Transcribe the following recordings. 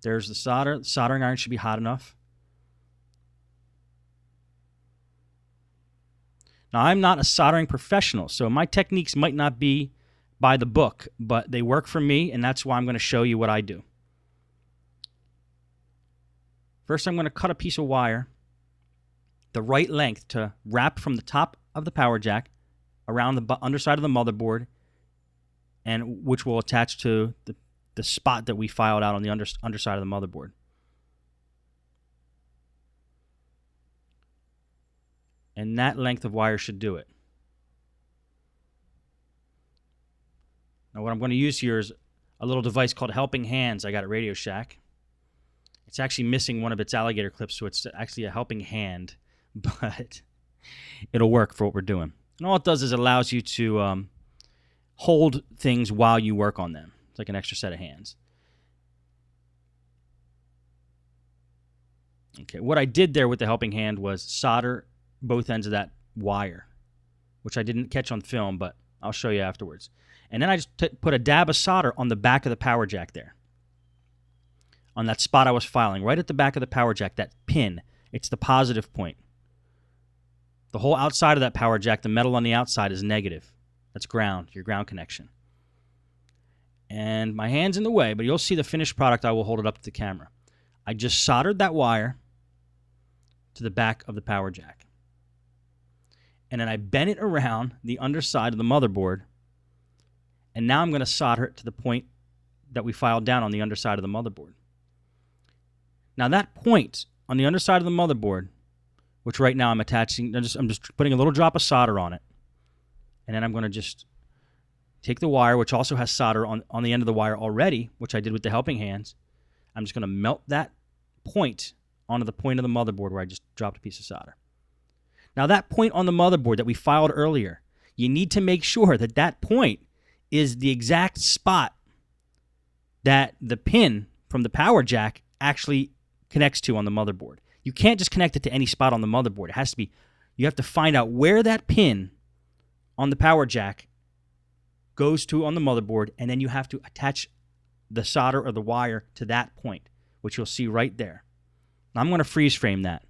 There's the solder. The soldering iron should be hot enough. Now, I'm not a soldering professional, so my techniques might not be by the book, but they work for me, and that's why I'm going to show you what I do. First, I'm going to cut a piece of wire the right length to wrap from the top of the power jack around the underside of the motherboard, and which will attach to the spot that we filed out on the underside of the motherboard. And that length of wire should do it. Now what I'm going to use here is a little device called Helping Hands I got at Radio Shack. It's actually missing one of its alligator clips, so it's actually a helping hand, but it'll work for what we're doing. And all it does is it allows you to hold things while you work on them. It's like an extra set of hands. Okay, what I did there with the helping hand was solder both ends of that wire, which I didn't catch on film, but I'll show you afterwards. And then I just put a dab of solder on the back of the power jack there, on that spot I was filing, right at the back of the power jack, that pin. It's the positive point. The whole outside of that power jack, the metal on the outside, is negative. That's ground, your ground connection. And my hand's in the way, but you'll see the finished product. I will hold it up to the camera. I just soldered that wire to the back of the power jack. And then I bent it around the underside of the motherboard. And now I'm going to solder it to the point that we filed down on the underside of the motherboard. Now that point on the underside of the motherboard, which right now I'm attaching, I'm just putting a little drop of solder on it. And then I'm going to just take the wire, which also has solder on the end of the wire already, which I did with the helping hands. I'm just going to melt that point onto the point of the motherboard where I just dropped a piece of solder. Now that point on the motherboard that we filed earlier, you need to make sure that that point is the exact spot that the pin from the power jack actually connects to on the motherboard. You can't just connect it to any spot on the motherboard. It has to be, you have to find out where that pin on the power jack goes to on the motherboard, and then you have to attach the solder or the wire to that point, which you'll see right there. Now I'm going to freeze frame that.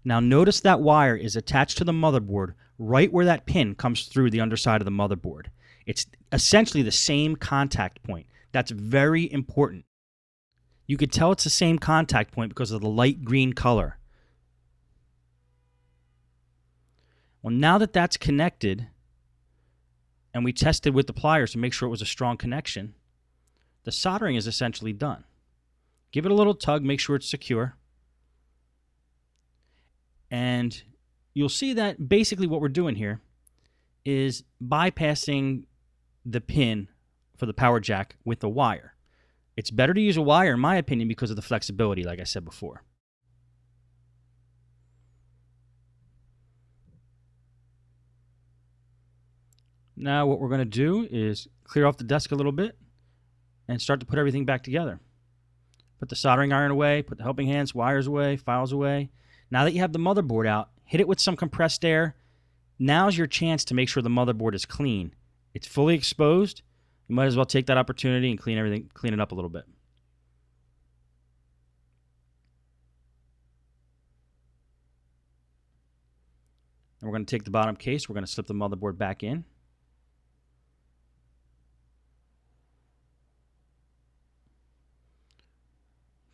Now notice that wire is attached to the motherboard right where that pin comes through the underside of the motherboard. It's essentially the same contact point. That's very important. You could tell it's the same contact point because of the light green color. Well, now that that's connected, and we tested with the pliers to make sure it was a strong connection, the soldering is essentially done. Give it a little tug, make sure it's secure. And you'll see that basically what we're doing here is bypassing the pin for the power jack with the wire. It's better to use a wire, in my opinion, because of the flexibility, like I said before. Now what we're going to do is clear off the desk a little bit and start to put everything back together. Put the soldering iron away, put the helping hands, wires away, files away. Now that you have the motherboard out, hit it with some compressed air. Now's your chance to make sure the motherboard is clean. It's fully exposed. You might as well take that opportunity and clean it up a little bit. And we're going to take the bottom case. We're going to slip the motherboard back in.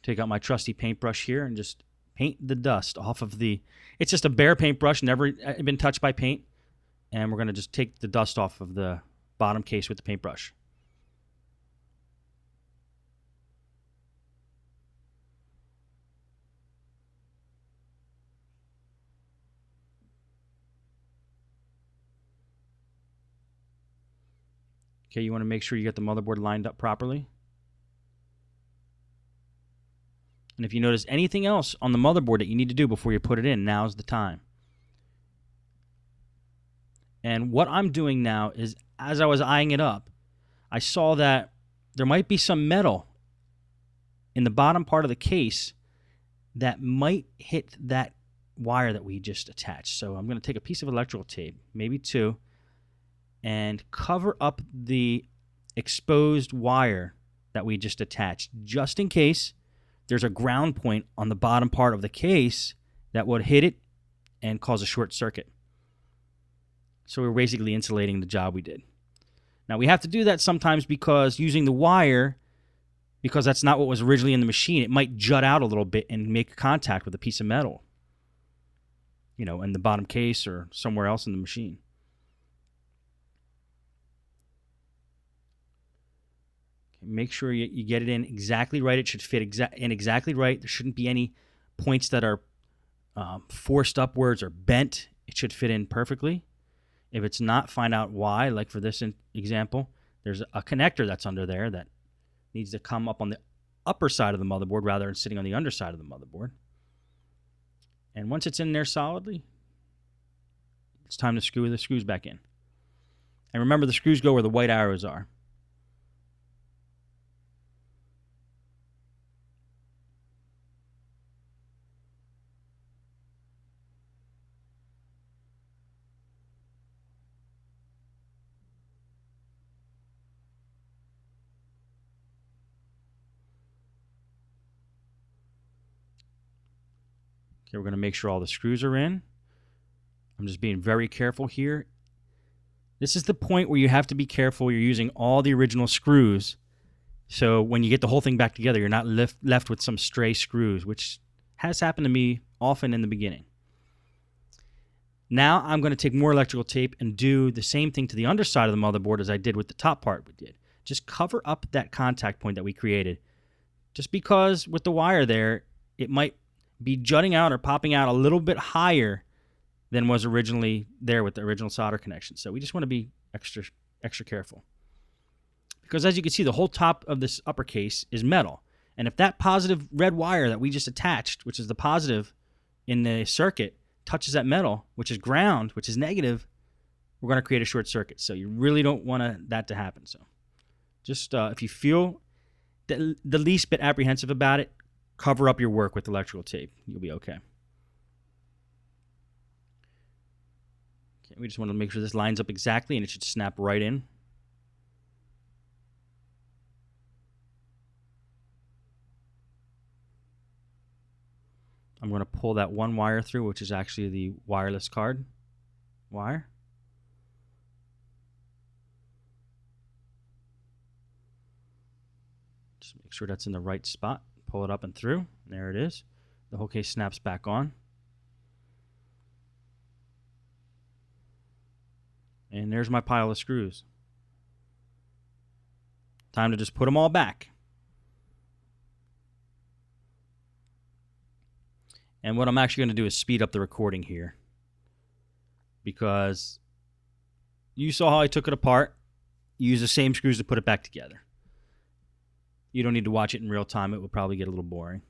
Take out my trusty paintbrush here and just paint the dust off of the... It's just a bare paintbrush, never been touched by paint. And we're going to just take the dust off of the bottom case with the paintbrush. Okay, you want to make sure you get the motherboard lined up properly. And if you notice anything else on the motherboard that you need to do before you put it in, now's the time. And what I'm doing now is, as I was eyeing it up, I saw that there might be some metal in the bottom part of the case that might hit that wire that we just attached. So I'm going to take a piece of electrical tape, maybe two, and cover up the exposed wire that we just attached, just in case there's a ground point on the bottom part of the case that would hit it and cause a short circuit. So we're basically insulating the job we did. Now we have to do that sometimes because using the wire, because that's not what was originally in the machine, it might jut out a little bit and make contact with a piece of metal, you know, in the bottom case or somewhere else in the machine. Okay, make sure you get it in exactly right. It should fit in exactly right. There shouldn't be any points that are forced upwards or bent. It should fit in perfectly. If it's not, find out why. Like for this example, there's a connector that's under there that needs to come up on the upper side of the motherboard rather than sitting on the underside of the motherboard. And once it's in there solidly, it's time to screw the screws back in. And remember, the screws go where the white arrows are. Okay, we're going to make sure all the screws are in. I'm just being very careful here. This is the point where you have to be careful. You're using all the original screws. So when you get the whole thing back together, you're not left with some stray screws, which has happened to me often in the beginning. Now I'm going to take more electrical tape and do the same thing to the underside of the motherboard as I did with the top part we did. Just cover up that contact point that we created. Just because with the wire there, it might be jutting out or popping out a little bit higher than was originally there with the original solder connection. So we just want to be extra careful. Because as you can see, the whole top of this upper case is metal. And if that positive red wire that we just attached, which is the positive in the circuit, touches that metal, which is ground, which is negative, we're going to create a short circuit. So you really don't want that to happen. So just if you feel the least bit apprehensive about it, cover up your work with electrical tape. You'll be okay. Okay, we just want to make sure this lines up exactly, and it should snap right in. I'm going to pull that one wire through, which is actually the wireless card wire. Just make sure that's in the right spot. Pull it up and through. There it is. The whole case snaps back on. And there's my pile of screws. Time to just put them all back. And what I'm actually going to do is speed up the recording here, because you saw how I took it apart. You use the same screws to put it back together. You don't need to watch it in real time. It would probably get a little boring.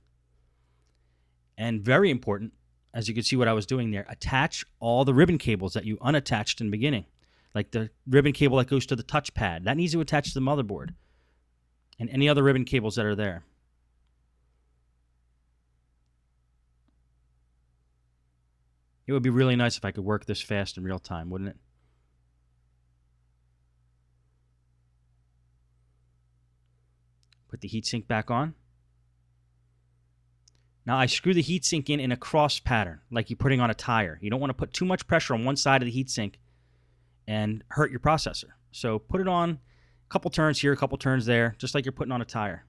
And very important, as you can see what I was doing there, attach all the ribbon cables that you unattached in the beginning. Like the ribbon cable that goes to the touchpad. That needs to attach to the motherboard. And any other ribbon cables that are there. It would be really nice if I could work this fast in real time, wouldn't it? Put the heatsink back on. Now I screw the heatsink in a cross pattern, like you're putting on a tire. You don't want to put too much pressure on one side of the heatsink and hurt your processor. So put it on a couple turns here, a couple turns there, just like you're putting on a tire.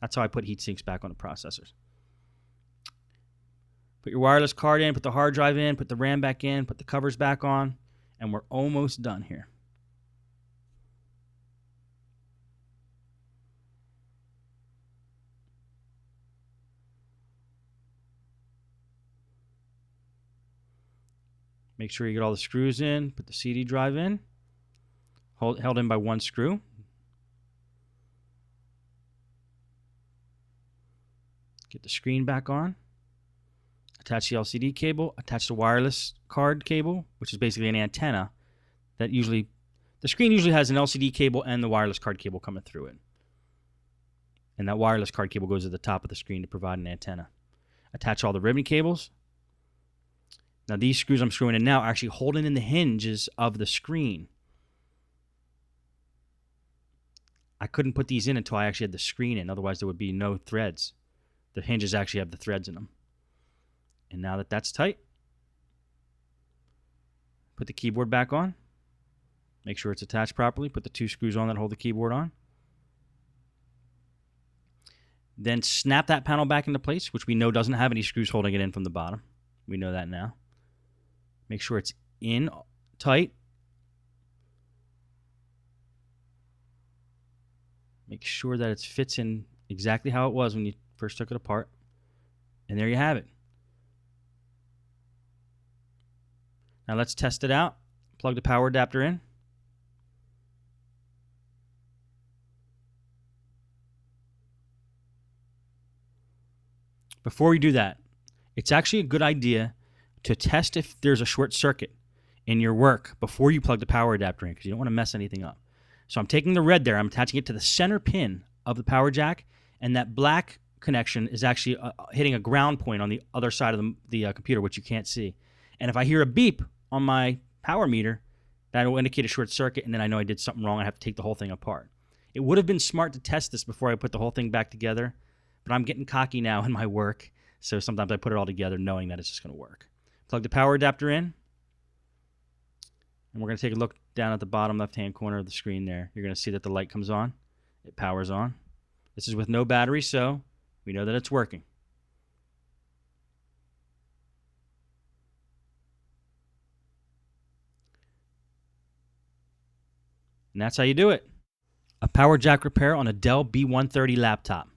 That's how I put heatsinks back on the processors. Put your wireless card in, put the hard drive in, put the RAM back in, put the covers back on, and we're almost done here. Make sure you get all the screws in, put the CD drive in, held in by one screw. Get the screen back on. Attach the LCD cable, attach the wireless card cable, which is basically an antenna that usually, the screen usually has an LCD cable and the wireless card cable coming through it. And that wireless card cable goes to the top of the screen to provide an antenna. Attach all the ribbon cables. Now these screws I'm screwing in now are actually holding in the hinges of the screen. I couldn't put these in until I actually had the screen in. Otherwise, there would be no threads. The hinges actually have the threads in them. And now that that's tight, put the keyboard back on. Make sure it's attached properly. Put the 2 screws on that hold the keyboard on. Then snap that panel back into place, which we know doesn't have any screws holding it in from the bottom. We know that now. Make sure it's in tight. Make sure that it fits in exactly how it was when you first took it apart. And there you have it. Now let's test it out. Plug the power adapter in. Before we do that, it's actually a good idea to test if there's a short circuit in your work before you plug the power adapter in, because you don't want to mess anything up. So I'm taking the red there, I'm attaching it to the center pin of the power jack, and that black connection is actually hitting a ground point on the other side of the computer, which you can't see. And if I hear a beep on my power meter, that will indicate a short circuit, and then I know I did something wrong. I have to take the whole thing apart. It would have been smart to test this before I put the whole thing back together, but I'm getting cocky now in my work, so sometimes I put it all together knowing that it's just going to work. Plug the power adapter in, and we're going to take a look down at the bottom left-hand corner of the screen there. You're going to see that the light comes on. It powers on. This is with no battery, so we know that it's working. And that's how you do it. A power jack repair on a Dell B130 laptop.